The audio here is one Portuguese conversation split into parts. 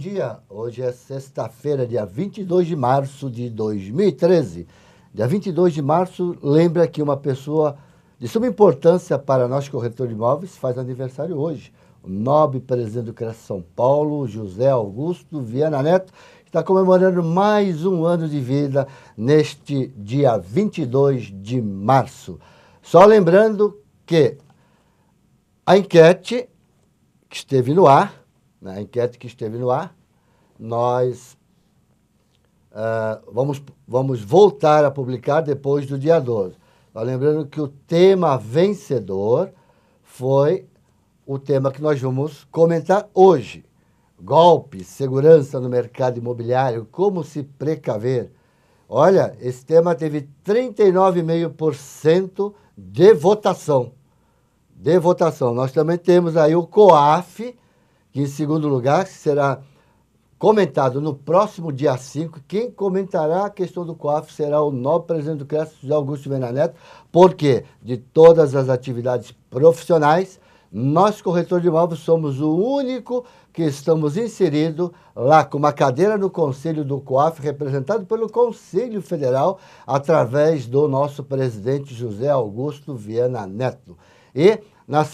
dia. Hoje é sexta-feira, dia 22 de março de 2013. Dia 22 de março, lembra que uma pessoa de suma importância para nós, corretores de imóveis, faz aniversário hoje. O nobre presidente do CRES São Paulo, José Augusto Viana Neto, está comemorando mais um ano de vida neste dia 22 de março. Só lembrando que a enquete que esteve no ar, nós vamos voltar a publicar depois do dia 12. Só lembrando que o tema vencedor foi o tema que nós vamos comentar hoje. Golpe, segurança no mercado imobiliário, como se precaver. Olha, esse tema teve 39,5% de votação. Nós também temos aí o COAF, que em segundo lugar será comentado no próximo dia 5. Quem comentará a questão do COAF será o novo presidente do CRES, José Augusto Viana Neto, porque de todas as atividades profissionais, nós, corretores de imóveis, somos o único que estamos inseridos lá com uma cadeira no Conselho do COAF, representado pelo Conselho Federal, através do nosso presidente José Augusto Viana Neto. E na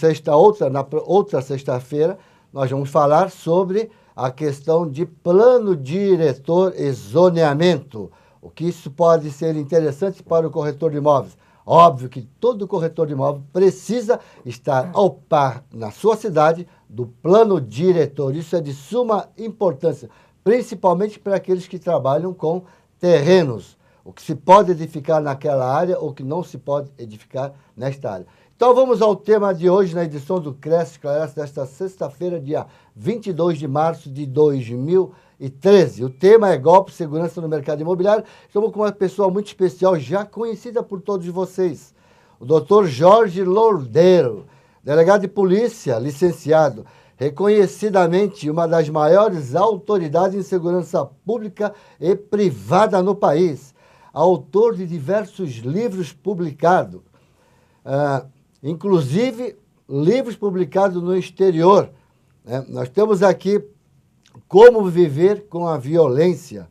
outra sexta-feira, nós vamos falar sobre a questão de plano diretor e zoneamento. O que isso pode ser interessante para o corretor de imóveis. Óbvio que todo corretor de imóvel precisa estar ao par na sua cidade do plano diretor. Isso é de suma importância, principalmente para aqueles que trabalham com terrenos. O que se pode edificar naquela área, ou que não se pode edificar nesta área. Então vamos ao tema de hoje, na edição do CRES Esclarece, desta sexta-feira, dia 22 de março de 2013. O tema é golpe, segurança no mercado imobiliário. Estamos com uma pessoa muito especial, já conhecida por todos vocês. O Dr. Jorge Lordeiro, delegado de polícia, licenciado, reconhecidamente uma das maiores autoridades em segurança pública e privada no país. Autor de diversos livros publicados. Inclusive livros publicados no exterior. Né? Nós temos aqui Como Viver com a Violência.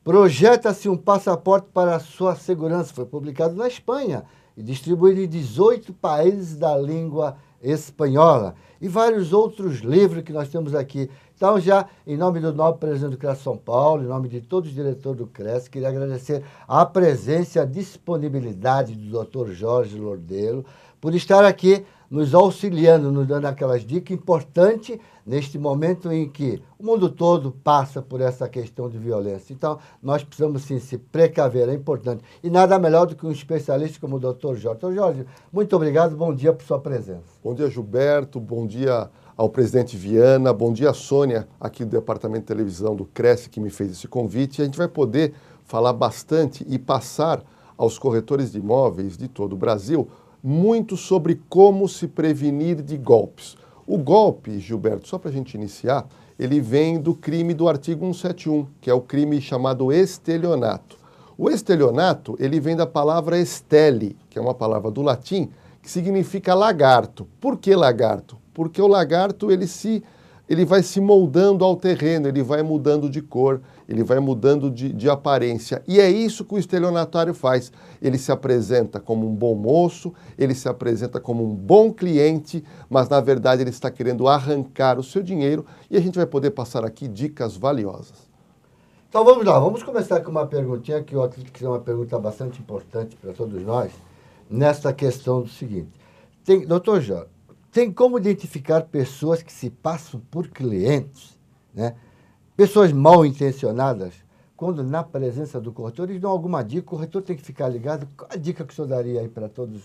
Projeta-se um passaporte para a sua segurança. Foi publicado na Espanha e distribuído em 18 países da língua espanhola. E vários outros livros que nós temos aqui. Então, já em nome do novo presidente do CRES São Paulo, em nome de todos os diretores do CRES, queria agradecer a presença e a disponibilidade do Dr. Jorge Lordeiro por estar aqui nos auxiliando, nos dando aquelas dicas importantes neste momento em que o mundo todo passa por essa questão de violência. Então, nós precisamos sim se precaver, é importante. E nada melhor do que um especialista como o Dr. Jorge. Dr. Jorge, muito obrigado, bom dia por sua presença. Bom dia, Gilberto, bom dia ao presidente Viana, bom dia, Sônia, aqui do Departamento de Televisão do CRES, que me fez esse convite. A gente vai poder falar bastante e passar aos corretores de imóveis de todo o Brasil muito sobre como se prevenir de golpes. O golpe, Gilberto, só para a gente iniciar, ele vem do crime do artigo 171, que é o crime chamado estelionato. O estelionato, ele vem da palavra estele, que é uma palavra do latim, que significa lagarto. Por que lagarto? Porque o lagarto ele vai se moldando ao terreno, ele vai mudando de cor, ele vai mudando de aparência. E é isso que o estelionatário faz. Ele se apresenta como um bom moço, ele se apresenta como um bom cliente, mas na verdade ele está querendo arrancar o seu dinheiro e a gente vai poder passar aqui dicas valiosas. Então vamos lá, vamos começar com uma perguntinha que eu acredito que é uma pergunta bastante importante para todos nós, nesta questão do seguinte. Doutor Jorge, tem como identificar pessoas que se passam por clientes, né? Pessoas mal intencionadas, quando na presença do corretor, eles dão alguma dica, o corretor tem que ficar ligado. Qual a dica que o senhor daria aí para todos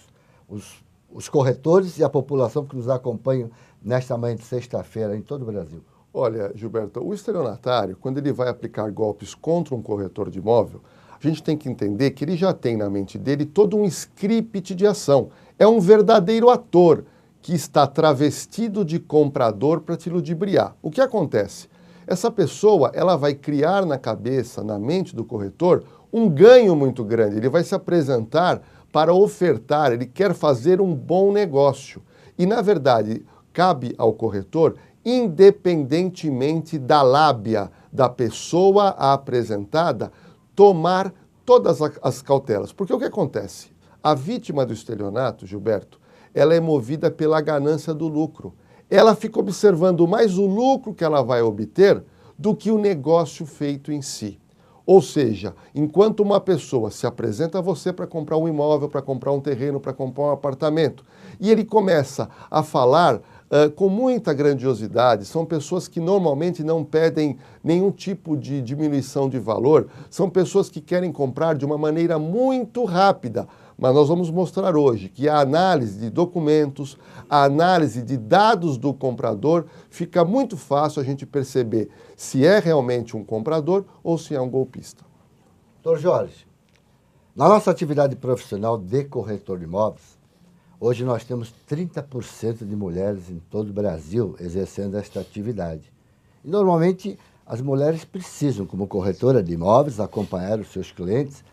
os corretores e a população que nos acompanha nesta manhã de sexta-feira em todo o Brasil? Olha, Gilberto, o estelionatário, quando ele vai aplicar golpes contra um corretor de imóvel, a gente tem que entender que ele já tem na mente dele todo um script de ação. É um verdadeiro ator que está travestido de comprador para te ludibriar. O que acontece? Essa pessoa, ela vai criar na cabeça, na mente do corretor, um ganho muito grande. Ele vai se apresentar para ofertar, ele quer fazer um bom negócio. E, na verdade, cabe ao corretor independentemente da lábia da pessoa apresentada, tomar todas as cautelas. Porque o que acontece? A vítima do estelionato, Gilberto, ela é movida pela ganância do lucro. Ela fica observando mais o lucro que ela vai obter do que o negócio feito em si. Ou seja, enquanto uma pessoa se apresenta a você para comprar um imóvel, para comprar um terreno, para comprar um apartamento, e ele começa a falar com muita grandiosidade, são pessoas que normalmente não pedem nenhum tipo de diminuição de valor, são pessoas que querem comprar de uma maneira muito rápida. Mas nós vamos mostrar hoje que a análise de documentos, a análise de dados do comprador, fica muito fácil a gente perceber se é realmente um comprador ou se é um golpista. Doutor Jorge, na nossa atividade profissional de corretor de imóveis, hoje nós temos 30% de mulheres em todo o Brasil exercendo esta atividade. E normalmente as mulheres precisam, como corretora de imóveis, acompanhar os seus clientes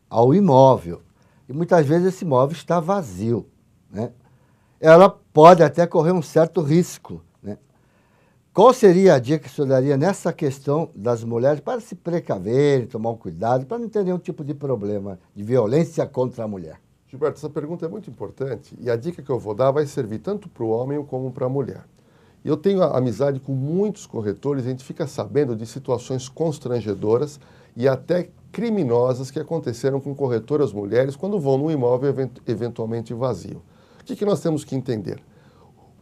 ao imóvel. E muitas vezes esse imóvel está vazio, né? Ela pode até correr um certo risco, né? Qual seria a dica que o senhor daria nessa questão das mulheres para se precaverem, tomar um cuidado, para não ter nenhum tipo de problema de violência contra a mulher? Gilberto, essa pergunta é muito importante e a dica que eu vou dar vai servir tanto para o homem como para a mulher. Eu tenho amizade com muitos corretores, a gente fica sabendo de situações constrangedoras e até criminosas que aconteceram com corretoras mulheres quando vão num imóvel eventualmente vazio. O que nós temos que entender?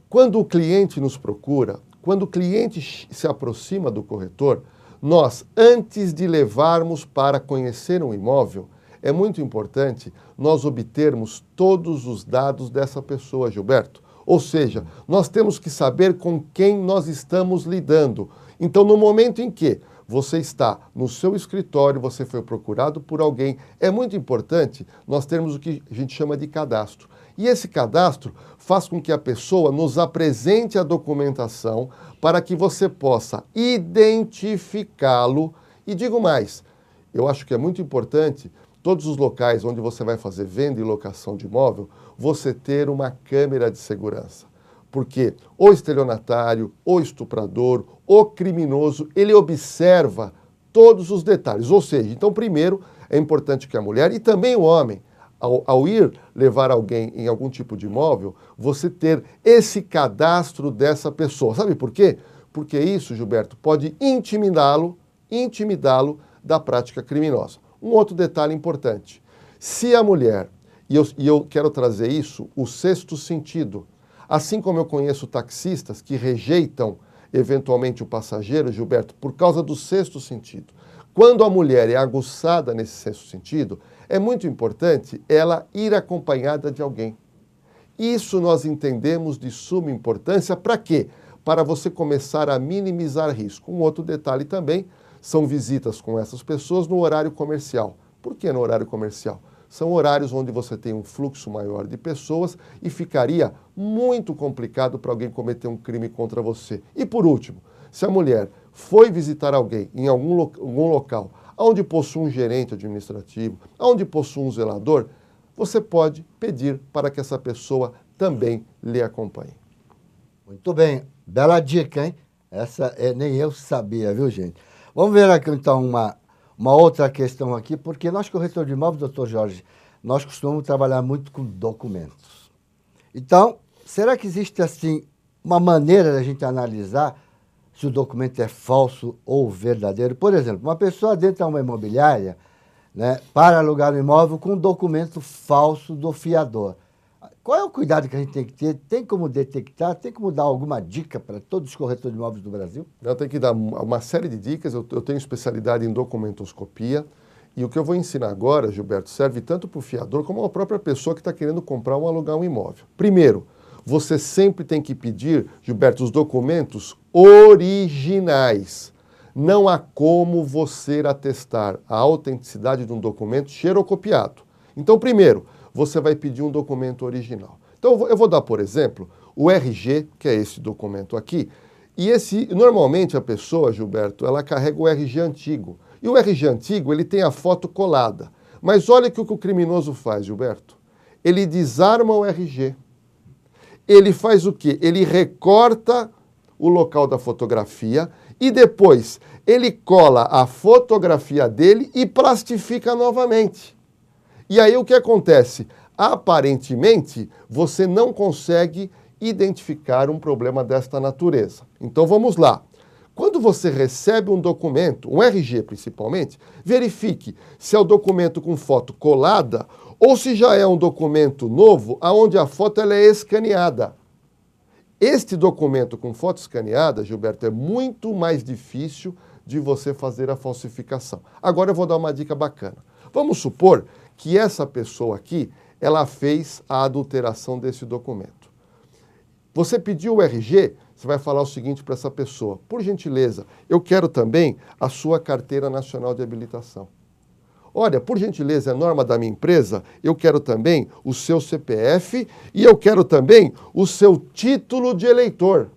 Quando o cliente nos procura, quando o cliente se aproxima do corretor, nós, antes de levarmos para conhecer um imóvel, é muito importante nós obtermos todos os dados dessa pessoa, Gilberto. Ou seja, nós temos que saber com quem nós estamos lidando. Então, no momento em que você está no seu escritório, você foi procurado por alguém, é muito importante nós termos o que a gente chama de cadastro. E esse cadastro faz com que a pessoa nos apresente a documentação para que você possa identificá-lo. E digo mais, eu acho que é muito importante, todos os locais onde você vai fazer venda e locação de imóvel, você ter uma câmera de segurança. Porque o estelionatário, o estuprador, o criminoso, ele observa todos os detalhes. Ou seja, então primeiro é importante que a mulher e também o homem, ao ir levar alguém em algum tipo de imóvel, você ter esse cadastro dessa pessoa. Sabe por quê? Porque isso, Gilberto, pode intimidá-lo da prática criminosa. Um outro detalhe importante, se a mulher, e eu quero trazer isso, o sexto sentido, assim como eu conheço taxistas que rejeitam eventualmente o passageiro, Gilberto, por causa do sexto sentido. Quando a mulher é aguçada nesse sexto sentido, é muito importante ela ir acompanhada de alguém. Isso nós entendemos de suma importância para quê? Para você começar a minimizar risco. Um outro detalhe também são visitas com essas pessoas no horário comercial. Por que no horário comercial? São horários onde você tem um fluxo maior de pessoas e ficaria muito complicado para alguém cometer um crime contra você. E por último, se a mulher foi visitar alguém em algum local onde possui um gerente administrativo, onde possui um zelador, você pode pedir para que essa pessoa também lhe acompanhe. Muito bem, bela dica, hein? Essa nem eu sabia, viu, gente? Vamos ver aqui então uma outra questão aqui, porque nós, corretores de imóveis, doutor Jorge, nós costumamos trabalhar muito com documentos. Então, será que existe, assim, uma maneira da gente analisar se o documento é falso ou verdadeiro? Por exemplo, uma pessoa adentra uma imobiliária, né, para alugar um imóvel com um documento falso do fiador. Qual é o cuidado que a gente tem que ter? Tem como detectar? Tem como dar alguma dica para todos os corretores de imóveis do Brasil? Eu tenho que dar uma série de dicas. Eu tenho especialidade em documentoscopia. E o que eu vou ensinar agora, Gilberto, serve tanto para o fiador como a própria pessoa que está querendo comprar ou alugar um imóvel. Primeiro, você sempre tem que pedir, Gilberto, os documentos originais. Não há como você atestar a autenticidade de um documento xerocopiado. Então, primeiro, você vai pedir um documento original. Então, eu vou dar, por exemplo, o RG, que é esse documento aqui, e normalmente a pessoa, Gilberto, ela carrega o RG antigo. E o RG antigo, ele tem a foto colada. Mas olha o que o criminoso faz, Gilberto. Ele desarma o RG. Ele faz o quê? Ele recorta o local da fotografia e depois ele cola a fotografia dele e plastifica novamente. E aí o que acontece? Aparentemente, você não consegue identificar um problema desta natureza. Então vamos lá. Quando você recebe um documento, um RG principalmente, verifique se é o documento com foto colada ou se já é um documento novo, onde a foto ela é escaneada. Este documento com foto escaneada, Gilberto, é muito mais difícil de você fazer a falsificação. Agora eu vou dar uma dica bacana. Vamos supor que essa pessoa aqui, ela fez a adulteração desse documento. Você pediu o RG, você vai falar o seguinte para essa pessoa: por gentileza, eu quero também a sua carteira nacional de habilitação. Olha, por gentileza, é norma da minha empresa, eu quero também o seu CPF e eu quero também o seu título de eleitor.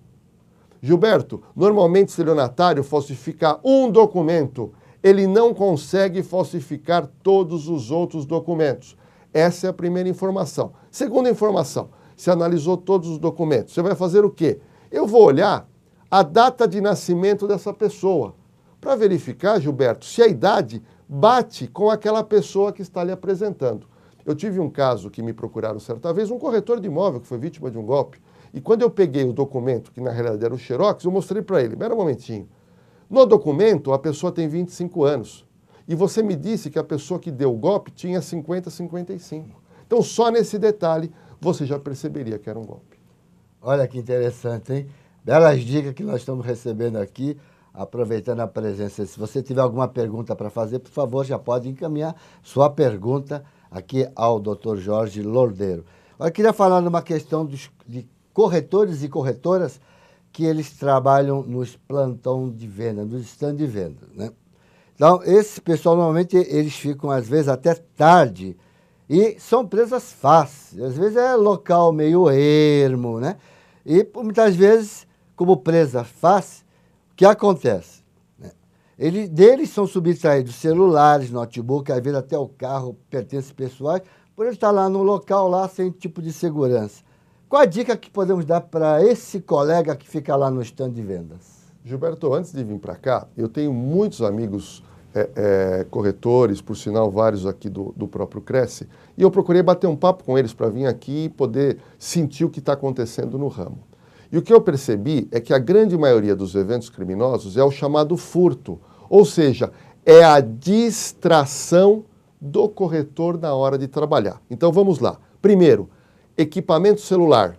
Gilberto, normalmente o estelionatário falsifica um documento, ele não consegue falsificar todos os outros documentos. Essa é a primeira informação. Segunda informação, você analisou todos os documentos, você vai fazer o quê? Eu vou olhar a data de nascimento dessa pessoa, para verificar, Gilberto, se a idade bate com aquela pessoa que está lhe apresentando. Eu tive um caso que me procuraram certa vez, um corretor de imóvel que foi vítima de um golpe, e quando eu peguei o documento, que na realidade era o xerox, eu mostrei para ele, espera um momentinho. No documento, a pessoa tem 25 anos, e você me disse que a pessoa que deu o golpe tinha 50, 55. Então, só nesse detalhe, você já perceberia que era um golpe. Olha que interessante, hein? Belas dicas que nós estamos recebendo aqui, aproveitando a presença. Se você tiver alguma pergunta para fazer, por favor, já pode encaminhar sua pergunta aqui ao Dr. Jorge Lordeiro. Eu queria falar numa questão de corretores e corretoras que eles trabalham nos plantão de venda, nos stand de venda, né? Então, esse pessoal, normalmente, eles ficam, às vezes, até tarde e são presas fáceis. Às vezes é local meio ermo, né? E, muitas vezes, como presa fácil, o que acontece? Deles são subtraídos celulares, notebook, às vezes até o carro, pertences pessoais, por ele estar lá no local, lá sem tipo de segurança. Qual a dica que podemos dar para esse colega que fica lá no stand de vendas? Gilberto, antes de vir para cá, eu tenho muitos amigos corretores, por sinal vários aqui do próprio Cresce, e eu procurei bater um papo com eles para vir aqui e poder sentir o que está acontecendo no ramo. E o que eu percebi é que a grande maioria dos eventos criminosos é o chamado furto, ou seja, é a distração do corretor na hora de trabalhar. Então vamos lá. Primeiro, equipamento celular.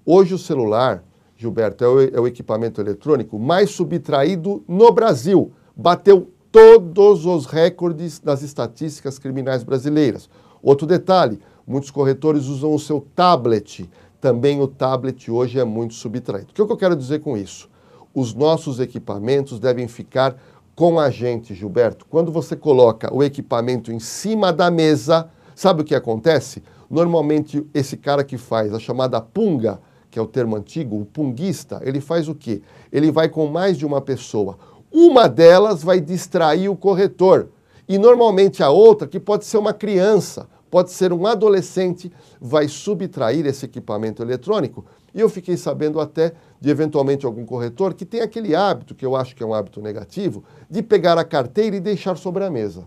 Hoje o celular, Gilberto, é o equipamento eletrônico mais subtraído no Brasil. Bateu todos os recordes das estatísticas criminais brasileiras. Outro detalhe, muitos corretores usam o seu tablet. Também o tablet hoje é muito subtraído. O que eu quero dizer com isso? Os nossos equipamentos devem ficar com a gente, Gilberto. Quando você coloca o equipamento em cima da mesa, sabe o que acontece? Normalmente esse cara que faz a chamada punga, que é o termo antigo, o punguista, ele faz o quê? Ele vai com mais de uma pessoa. Uma delas vai distrair o corretor. E normalmente a outra, que pode ser uma criança, pode ser um adolescente, vai subtrair esse equipamento eletrônico. E eu fiquei sabendo até de eventualmente algum corretor que tem aquele hábito, que eu acho que é um hábito negativo, de pegar a carteira e deixar sobre a mesa.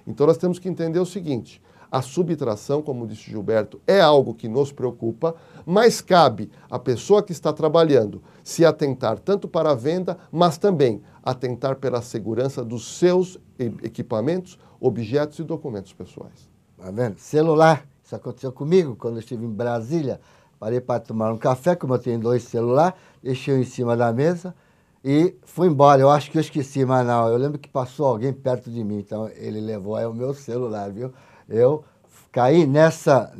Então nós temos que entender o seguinte: a subtração, como disse Gilberto, é algo que nos preocupa, mas cabe à pessoa que está trabalhando se atentar tanto para a venda, mas também atentar pela segurança dos seus equipamentos, objetos e documentos pessoais. Tá vendo? Celular. Isso aconteceu comigo quando eu estive em Brasília. Parei para tomar um café, como eu tenho 2 celulares, deixei em cima da mesa e fui embora. Eu acho que eu esqueci, mas não. Eu lembro que passou alguém perto de mim, então ele levou aí o meu celular, viu? Eu caí nessa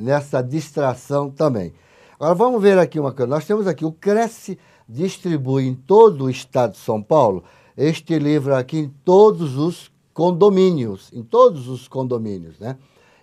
distração também. Agora vamos ver aqui uma coisa. Nós temos aqui, o Cresce distribui em todo o estado de São Paulo este livro aqui em todos os condomínios, né?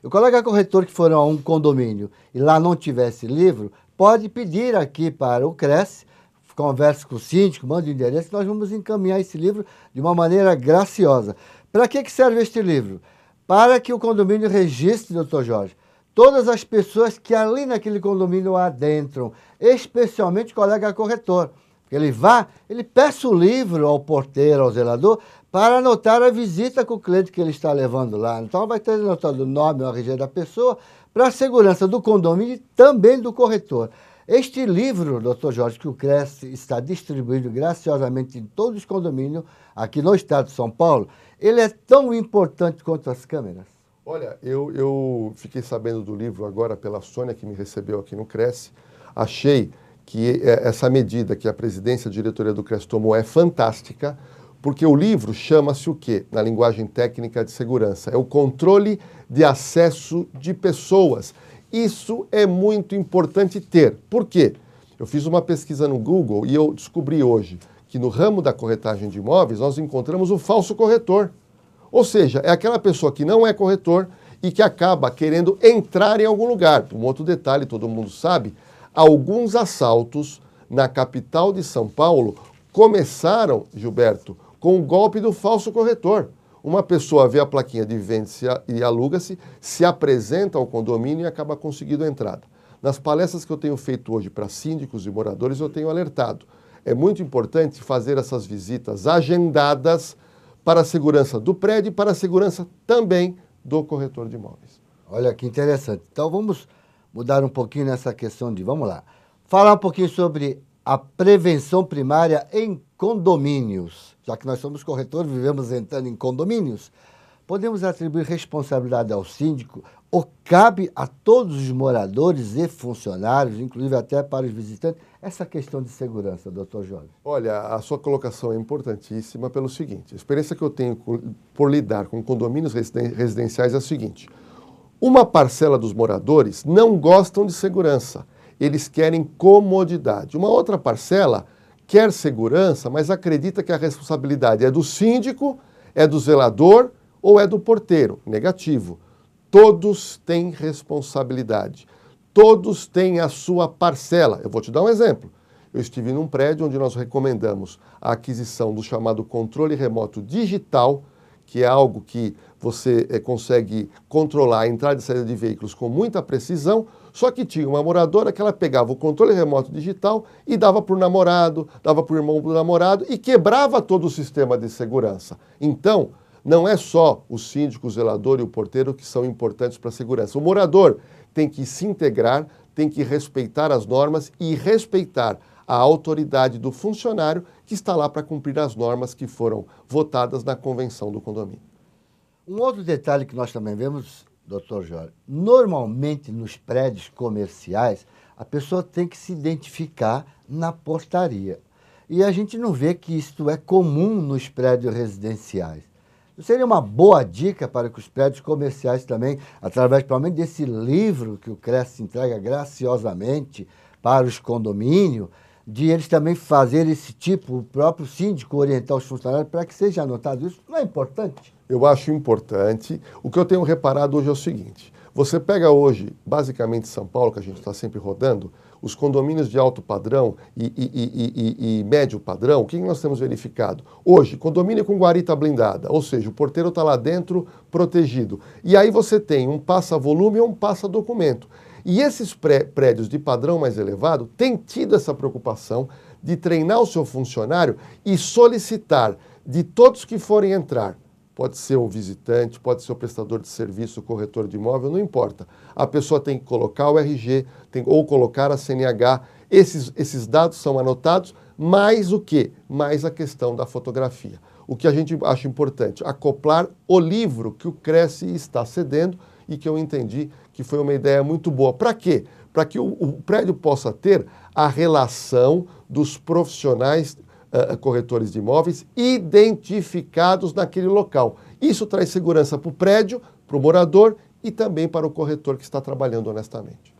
O colega corretor que for a um condomínio e lá não tivesse livro, pode pedir aqui para o Cresce, converse com o síndico, mande o endereço, nós vamos encaminhar esse livro de uma maneira graciosa. Para que serve este livro? Para que o condomínio registre, doutor Jorge, todas as pessoas que ali naquele condomínio adentram, especialmente o colega corretor. Ele peça o livro ao porteiro, ao zelador, para anotar a visita com o cliente que ele está levando lá. Então, vai ter anotado o nome, o RG da pessoa, para a segurança do condomínio e também do corretor. Este livro, doutor Jorge, que o CRES está distribuindo graciosamente em todos os condomínios aqui no estado de São Paulo, ele é tão importante quanto as câmeras? Olha, eu fiquei sabendo do livro agora pela Sônia, que me recebeu aqui no CRES. Achei que essa medida que a presidência e a diretoria do CRES tomou é fantástica, porque o livro chama-se o quê? Na linguagem técnica de segurança? É o controle de acesso de pessoas. Isso é muito importante ter. Por quê? Eu fiz uma pesquisa no Google e eu descobri hoje que no ramo da corretagem de imóveis nós encontramos o falso corretor. Ou seja, é aquela pessoa que não é corretor e que acaba querendo entrar em algum lugar. Um outro detalhe, todo mundo sabe, alguns assaltos na capital de São Paulo começaram, Gilberto, com o golpe do falso corretor. Uma pessoa vê a plaquinha de vende-se e aluga-se, se apresenta ao condomínio e acaba conseguindo entrada. Nas palestras que eu tenho feito hoje para síndicos e moradores, eu tenho alertado. É muito importante fazer essas visitas agendadas para a segurança do prédio e para a segurança também do corretor de imóveis. Olha que interessante. Então vamos mudar um pouquinho nessa questão vamos lá, falar um pouquinho sobre a prevenção primária em condomínios. Já que nós somos corretores, vivemos entrando em condomínios, podemos atribuir responsabilidade ao síndico ou cabe a todos os moradores e funcionários, inclusive até para os visitantes, essa questão de segurança, doutor Jorge? Olha, a sua colocação é importantíssima pelo seguinte, a experiência que eu tenho por lidar com condomínios residenciais é a seguinte, uma parcela dos moradores não gostam de segurança, eles querem comodidade. Uma outra parcela quer segurança, mas acredita que a responsabilidade é do síndico, é do zelador ou é do porteiro. Negativo. Todos têm responsabilidade. Todos têm a sua parcela. Eu vou te dar um exemplo. Eu estive num prédio onde nós recomendamos a aquisição do chamado controle remoto digital, que é algo que você consegue controlar a entrada e saída de veículos com muita precisão, só que tinha uma moradora que ela pegava o controle remoto digital e dava para o namorado, dava para o irmão do namorado e quebrava todo o sistema de segurança. Então, não é só o síndico, o zelador e o porteiro que são importantes para a segurança. O morador tem que se integrar, tem que respeitar as normas e respeitar a autoridade do funcionário que está lá para cumprir as normas que foram votadas na convenção do condomínio. Um outro detalhe que nós também vemos, doutor Jorge, normalmente nos prédios comerciais, a pessoa tem que se identificar na portaria. E a gente não vê que isto é comum nos prédios residenciais. Seria uma boa dica para que os prédios comerciais também, através provavelmente desse livro que o CRES entrega graciosamente para os condomínios, de eles também fazerem esse tipo, o próprio síndico orientar os funcionários para que seja anotado. Isso não é importante? Eu acho importante. O que eu tenho reparado hoje é o seguinte, você pega hoje, basicamente São Paulo, que a gente está sempre rodando, os condomínios de alto padrão e médio padrão, o que nós temos verificado? Hoje, condomínio com guarita blindada, ou seja, o porteiro está lá dentro protegido. E aí você tem um passa-volume e um passa-documento. E esses prédios de padrão mais elevado têm tido essa preocupação de treinar o seu funcionário e solicitar de todos que forem entrar, pode ser o visitante, pode ser o prestador de serviço, o corretor de imóvel, não importa. A pessoa tem que colocar o RG ou colocar a CNH. Esses dados são anotados, mais o quê? Mais a questão da fotografia. O que a gente acha importante, acoplar o livro que o CRES está cedendo e que eu entendi que foi uma ideia muito boa. Para quê? Para que o prédio possa ter a relação dos profissionais corretores de imóveis identificados naquele local. Isso traz segurança para o prédio, para o morador e também para o corretor que está trabalhando honestamente.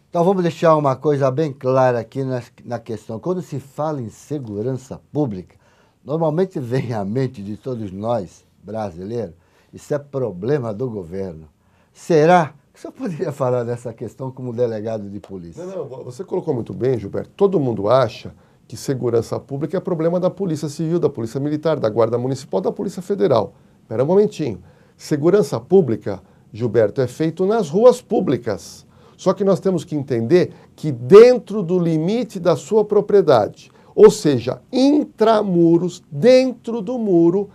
Então vamos deixar uma coisa bem clara aqui na questão. Quando se fala em segurança pública, normalmente vem à mente de todos nós, brasileiros, isso é problema do governo. Será que o senhor poderia falar dessa questão como delegado de polícia? Não, você colocou muito bem, Gilberto. Todo mundo acha que segurança pública é problema da Polícia Civil, da Polícia Militar, da Guarda Municipal, da Polícia Federal. Espera um momentinho. Segurança pública, Gilberto, é feito nas ruas públicas. Só que nós temos que entender que dentro do limite da sua propriedade, Ou seja, intramuros, dentro do muro,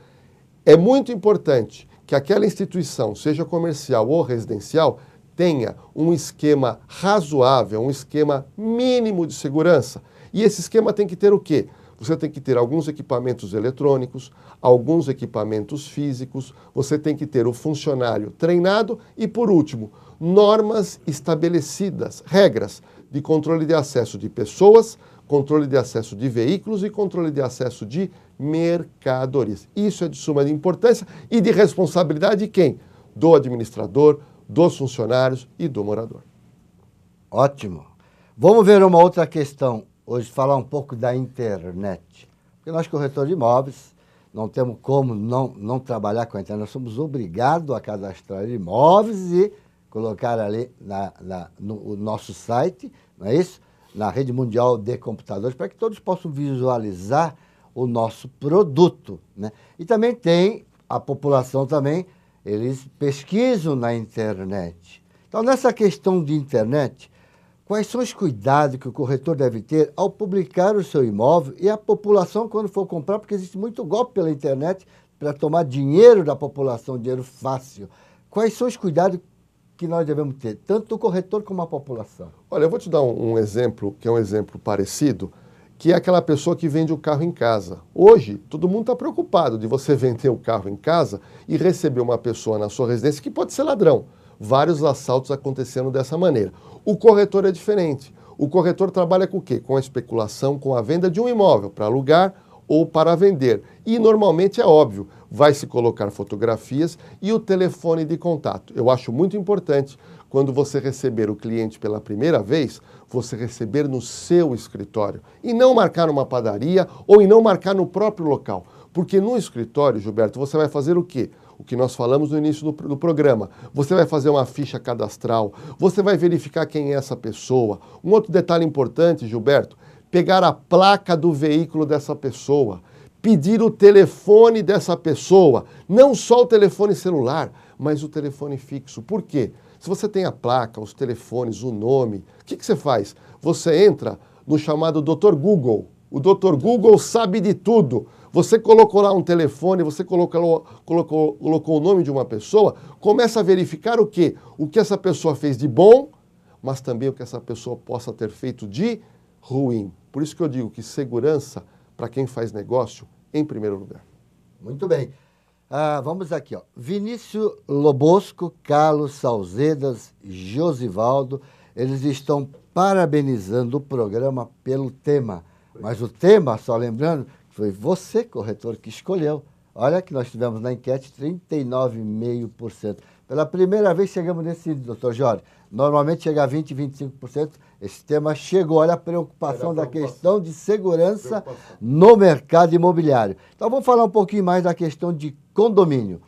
é muito importante que aquela instituição, seja comercial ou residencial, tenha um esquema razoável, um esquema mínimo de segurança. E esse esquema tem que ter o quê? Você tem que ter alguns equipamentos eletrônicos, alguns equipamentos físicos, você tem que ter o funcionário treinado e, por último, normas estabelecidas, regras de controle de acesso de pessoas, controle de acesso de veículos e controle de acesso de mercadorias. Isso é de suma importância e de responsabilidade de quem? Do administrador, dos funcionários e do morador. Ótimo. Vamos ver uma outra questão. Hoje falar um pouco da internet. Porque nós, corretores de imóveis, não temos como não trabalhar com a internet. Nós somos obrigados a cadastrar imóveis e colocar ali no nosso site, não é isso? Na rede mundial de computadores, para que todos possam visualizar o nosso produto, né? E também tem a população também, eles pesquisam na internet. Então, nessa questão de internet, quais são os cuidados que o corretor deve ter ao publicar o seu imóvel e a população quando for comprar, porque existe muito golpe pela internet para tomar dinheiro da população, dinheiro fácil. Quais são os cuidados que nós devemos ter, tanto o corretor como a população? Olha, eu vou te dar um exemplo, que é um exemplo parecido, que é aquela pessoa que vende o carro em casa. Hoje, todo mundo está preocupado de você vender o carro em casa e receber uma pessoa na sua residência que pode ser ladrão. Vários assaltos acontecendo dessa maneira. O corretor é diferente. O corretor trabalha com o quê? Com a especulação, com a venda de um imóvel para alugar ou para vender. E normalmente é óbvio, vai se colocar fotografias e o telefone de contato. Eu acho muito importante, quando você receber o cliente pela primeira vez, você receber no seu escritório e não marcar numa padaria ou e não marcar no próprio local. Porque no escritório, Gilberto, você vai fazer o quê? O que nós falamos no início do programa. Você vai fazer uma ficha cadastral, você vai verificar quem é essa pessoa. Um outro detalhe importante, Gilberto, pegar a placa do veículo dessa pessoa, pedir o telefone dessa pessoa, não só o telefone celular, mas o telefone fixo. Por quê? Se você tem a placa, os telefones, o nome, o que você faz? Você entra no chamado Dr. Google. O Dr. Google sabe de tudo. Você colocou lá um telefone, você colocou o nome de uma pessoa, começa a verificar o quê? O que essa pessoa fez de bom, mas também o que essa pessoa possa ter feito de ruim. Por isso que eu digo que segurança, para quem faz negócio, em primeiro lugar. Muito bem. Vamos aqui, ó. Vinícius Lobosco, Carlos Salzedas, Josivaldo, eles estão parabenizando o programa pelo tema. Mas o tema, só lembrando, foi você, corretor, que escolheu. Olha que nós tivemos na enquete 39,5%. Pela primeira vez chegamos nesse índice, doutor Jorge. Normalmente chega a 20%, 25%. Esse tema chegou. Olha a preocupação da questão de segurança no mercado imobiliário. Então vamos falar um pouquinho mais da questão de condomínio.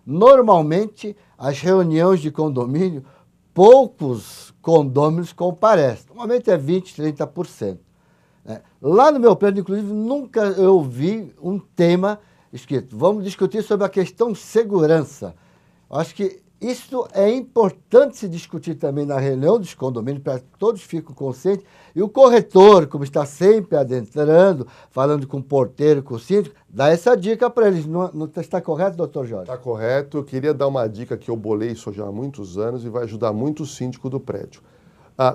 Normalmente, as reuniões de condomínio, poucos condôminos comparecem. Normalmente é 20%, 30%. Lá no meu prédio, inclusive, nunca eu vi um tema escrito. Vamos discutir sobre a questão segurança. Acho que isso é importante se discutir também na reunião dos condomínios, para que todos fiquem conscientes. E o corretor, como está sempre adentrando, falando com o porteiro, com o síndico, dá essa dica para eles. Não está correto, doutor Jorge? Está correto. Eu queria dar uma dica que eu bolei isso já há muitos anos e vai ajudar muito o síndico do prédio.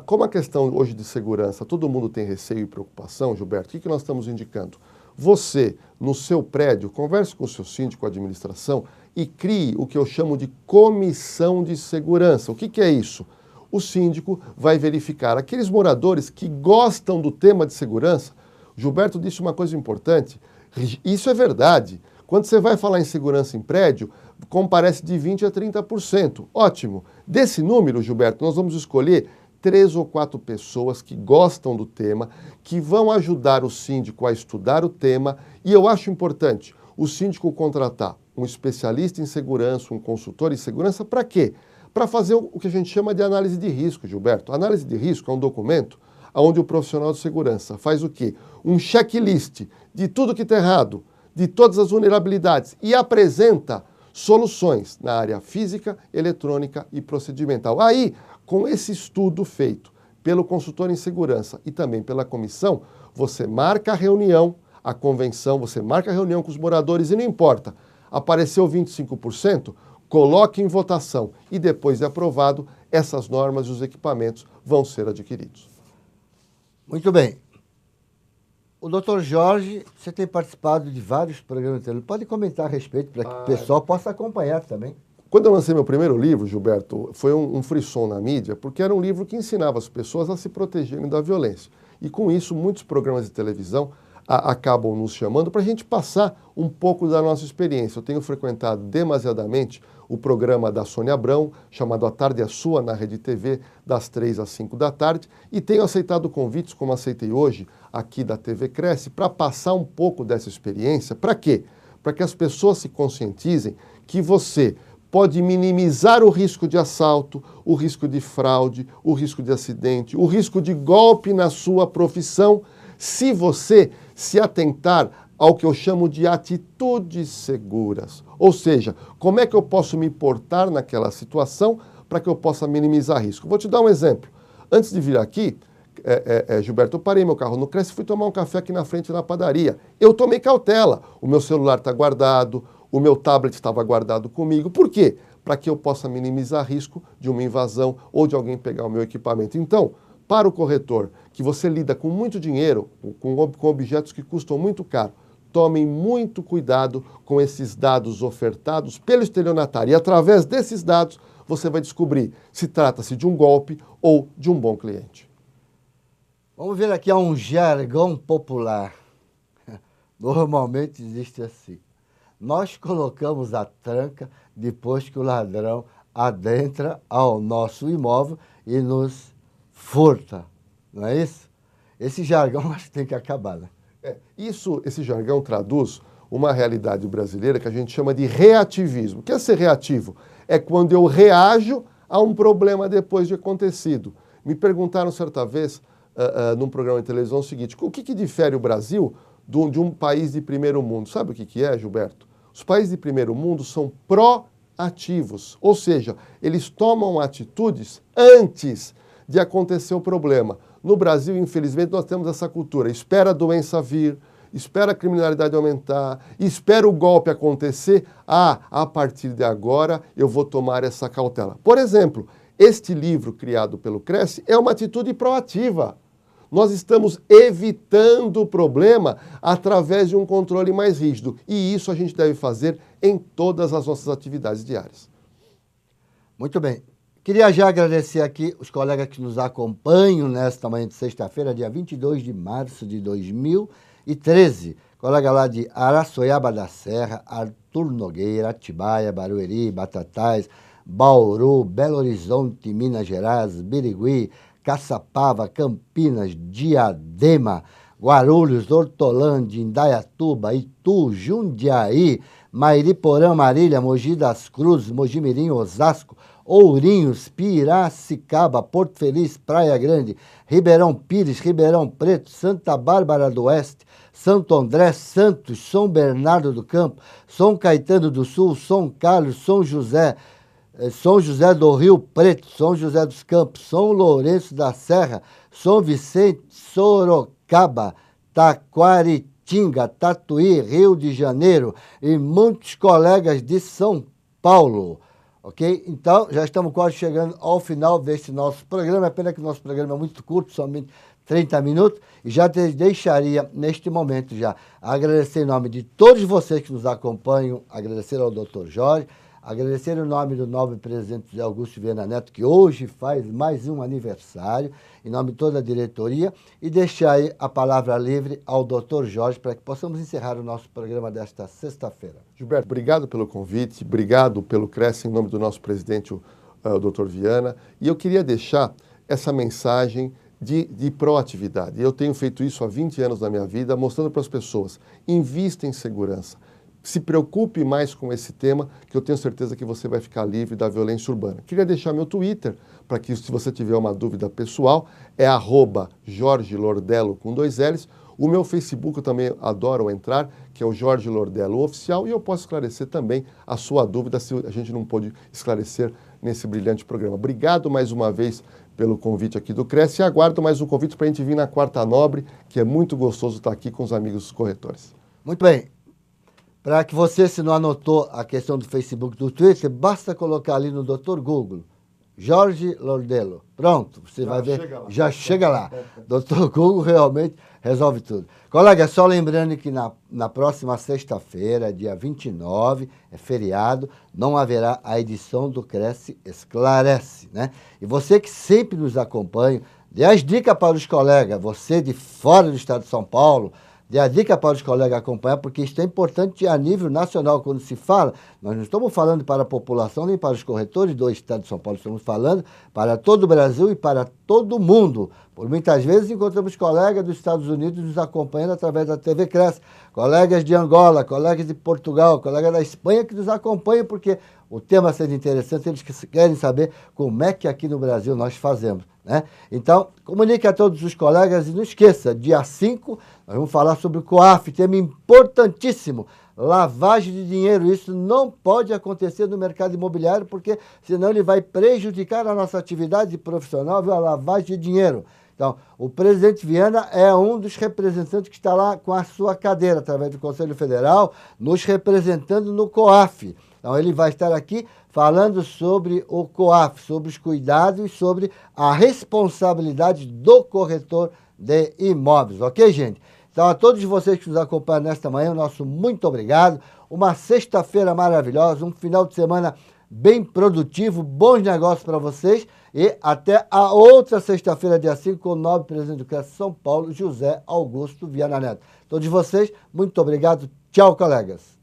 Como a questão hoje de segurança, todo mundo tem receio e preocupação, Gilberto, o que nós estamos indicando? Você, no seu prédio, converse com o seu síndico, com a administração e crie o que eu chamo de comissão de segurança. O que é isso? O síndico vai verificar aqueles moradores que gostam do tema de segurança. Gilberto disse uma coisa importante, isso é verdade. Quando você vai falar em segurança em prédio, comparece de 20% a 30%. Ótimo. Desse número, Gilberto, nós vamos escolher 3 ou 4 pessoas que gostam do tema, que vão ajudar o síndico a estudar o tema, e eu acho importante o síndico contratar um especialista em segurança, um consultor em segurança, para quê? Para fazer o que a gente chama de análise de risco, Gilberto. A análise de risco é um documento onde o profissional de segurança faz o quê? Um checklist de tudo que está errado, de todas as vulnerabilidades, e apresenta soluções na área física, eletrônica e procedimental. Aí, com esse estudo feito pelo consultor em segurança e também pela comissão, você marca a reunião, a convenção, você marca a reunião com os moradores e não importa, apareceu 25%, coloque em votação e depois de aprovado, essas normas e os equipamentos vão ser adquiridos. Muito bem. O doutor Jorge, você tem participado de vários programas de televisão. Pode comentar a respeito para que o pessoal possa acompanhar também. Quando eu lancei meu primeiro livro, Gilberto, foi um frisson na mídia, porque era um livro que ensinava as pessoas a se protegerem da violência. E com isso, muitos programas de televisão acabam nos chamando para a gente passar um pouco da nossa experiência. Eu tenho frequentado demasiadamente o programa da Sônia Abrão, chamado A Tarde é Sua, na Rede TV, das 3 às 5 da tarde, e tenho aceitado convites, como aceitei hoje, aqui da TV Cresce, para passar um pouco dessa experiência. Para quê? Para que as pessoas se conscientizem que você pode minimizar o risco de assalto, o risco de fraude, o risco de acidente, o risco de golpe na sua profissão, se você se atentar ao que eu chamo de atitudes seguras. Ou seja, como é que eu posso me portar naquela situação para que eu possa minimizar risco? Vou te dar um exemplo. Antes de vir aqui, Gilberto, eu parei meu carro no Cresce e fui tomar um café aqui na frente da padaria. Eu tomei cautela. O meu celular está guardado, o meu tablet estava guardado comigo. Por quê? Para que eu possa minimizar risco de uma invasão ou de alguém pegar o meu equipamento. Então, para o corretor, que você lida com muito dinheiro, com objetos que custam muito caro, tomem muito cuidado com esses dados ofertados pelo estelionatário. E através desses dados, você vai descobrir se trata-se de um golpe ou de um bom cliente. Vamos ver aqui um jargão popular. Normalmente existe assim. Nós colocamos a tranca depois que o ladrão adentra ao nosso imóvel e nos furta. Não é isso? Esse jargão acho que tem que acabar, né? Esse jargão traduz uma realidade brasileira que a gente chama de reativismo. O que é ser reativo? É quando eu reajo a um problema depois de acontecido. Me perguntaram certa vez, num programa de televisão, o seguinte: o que difere o Brasil de um país de primeiro mundo? Sabe o que é, Gilberto? Os países de primeiro mundo são proativos, ou seja, eles tomam atitudes antes de acontecer o problema. No Brasil, infelizmente, nós temos essa cultura. Espera a doença vir, espera a criminalidade aumentar, espera o golpe acontecer. A partir de agora eu vou tomar essa cautela. Por exemplo, este livro criado pelo Cresce é uma atitude proativa. Nós estamos evitando o problema através de um controle mais rígido. E isso a gente deve fazer em todas as nossas atividades diárias. Muito bem. Queria já agradecer aqui os colegas que nos acompanham nesta manhã de sexta-feira, dia 22 de março de 2013. Colega lá de Araçoiaba da Serra, Arthur Nogueira, Atibaia, Barueri, Batatais, Bauru, Belo Horizonte, Minas Gerais, Birigui, Caçapava, Campinas, Diadema, Guarulhos, Hortolândia, Indaiatuba, Itu, Jundiaí, Mairiporã, Marília, Mogi das Cruzes, Mojimirim, Osasco, Ourinhos, Piracicaba, Porto Feliz, Praia Grande, Ribeirão Pires, Ribeirão Preto, Santa Bárbara do Oeste, Santo André, Santos, São Bernardo do Campo, São Caetano do Sul, São Carlos, São José do Rio Preto, São José dos Campos, São Lourenço da Serra, São Vicente, Sorocaba, Taquaritinga, Tatuí, Rio de Janeiro e muitos colegas de São Paulo. Ok? Então, já estamos quase chegando ao final deste nosso programa. É pena que o nosso programa é muito curto, somente 30 minutos. E já deixaria, neste momento, já agradecer em nome de todos vocês que nos acompanham, agradecer ao Dr. Jorge, agradecer em nome do nobre presidente José Augusto Viana Neto, que hoje faz mais um aniversário, em nome de toda a diretoria, e deixar aí a palavra livre ao Dr. Jorge para que possamos encerrar o nosso programa desta sexta-feira. Gilberto, obrigado pelo convite, obrigado pelo Cresce em nome do nosso presidente, o Dr. Viana, e eu queria deixar essa mensagem de proatividade. Eu tenho feito isso há 20 anos na minha vida, mostrando para as pessoas: invista em segurança. Se preocupe mais com esse tema, que eu tenho certeza que você vai ficar livre da violência urbana. Queria deixar meu Twitter, para que, se você tiver uma dúvida pessoal, é @Jorge Lordello com 2 L's. O meu Facebook eu também adoro entrar, que é o Jorge Lordello Oficial, e eu posso esclarecer também a sua dúvida, se a gente não pôde esclarecer nesse brilhante programa. Obrigado mais uma vez pelo convite aqui do Cresce e aguardo mais um convite para a gente vir na Quarta Nobre, que é muito gostoso estar aqui com os amigos corretores. Muito bem. Para que você, se não anotou a questão do Facebook, do Twitter, basta colocar ali no Dr. Google, Jorge Lordello. Pronto, você vai ver, já chega lá. Dr. Google realmente resolve tudo. Colega, só lembrando que na próxima sexta-feira, dia 29, é feriado, não haverá a edição do Cresce Esclarece, né? E você que sempre nos acompanha, dê as dicas para os colegas, você de fora do estado de São Paulo, dê a dica para os colegas acompanhar, porque isso é importante a nível nacional. Quando se fala, nós não estamos falando para a população, nem para os corretores do estado de São Paulo, estamos falando para todo o Brasil e para todo o mundo. Por muitas vezes encontramos colegas dos Estados Unidos nos acompanhando através da TV Cresce, colegas de Angola, colegas de Portugal, colegas da Espanha que nos acompanham, porque o tema sendo interessante, eles querem saber como é que aqui no Brasil nós fazemos, né? Então, comunique a todos os colegas e não esqueça, dia 5, nós vamos falar sobre o COAF, tema importantíssimo, lavagem de dinheiro. Isso não pode acontecer no mercado imobiliário, porque senão ele vai prejudicar a nossa atividade profissional, viu? A lavagem de dinheiro. Então, o presidente Viana é um dos representantes que está lá com a sua cadeira, através do Conselho Federal, nos representando no COAF. Então, ele vai estar aqui falando sobre o COAF, sobre os cuidados e sobre a responsabilidade do corretor de imóveis. Ok, gente? Então, a todos vocês que nos acompanham nesta manhã, o nosso muito obrigado. Uma sexta-feira maravilhosa, um final de semana bem produtivo, bons negócios para vocês. E até a outra sexta-feira, dia 5, com o nobre presidente do Cresce São Paulo, José Augusto Viana Neto. Todos vocês, muito obrigado. Tchau, colegas.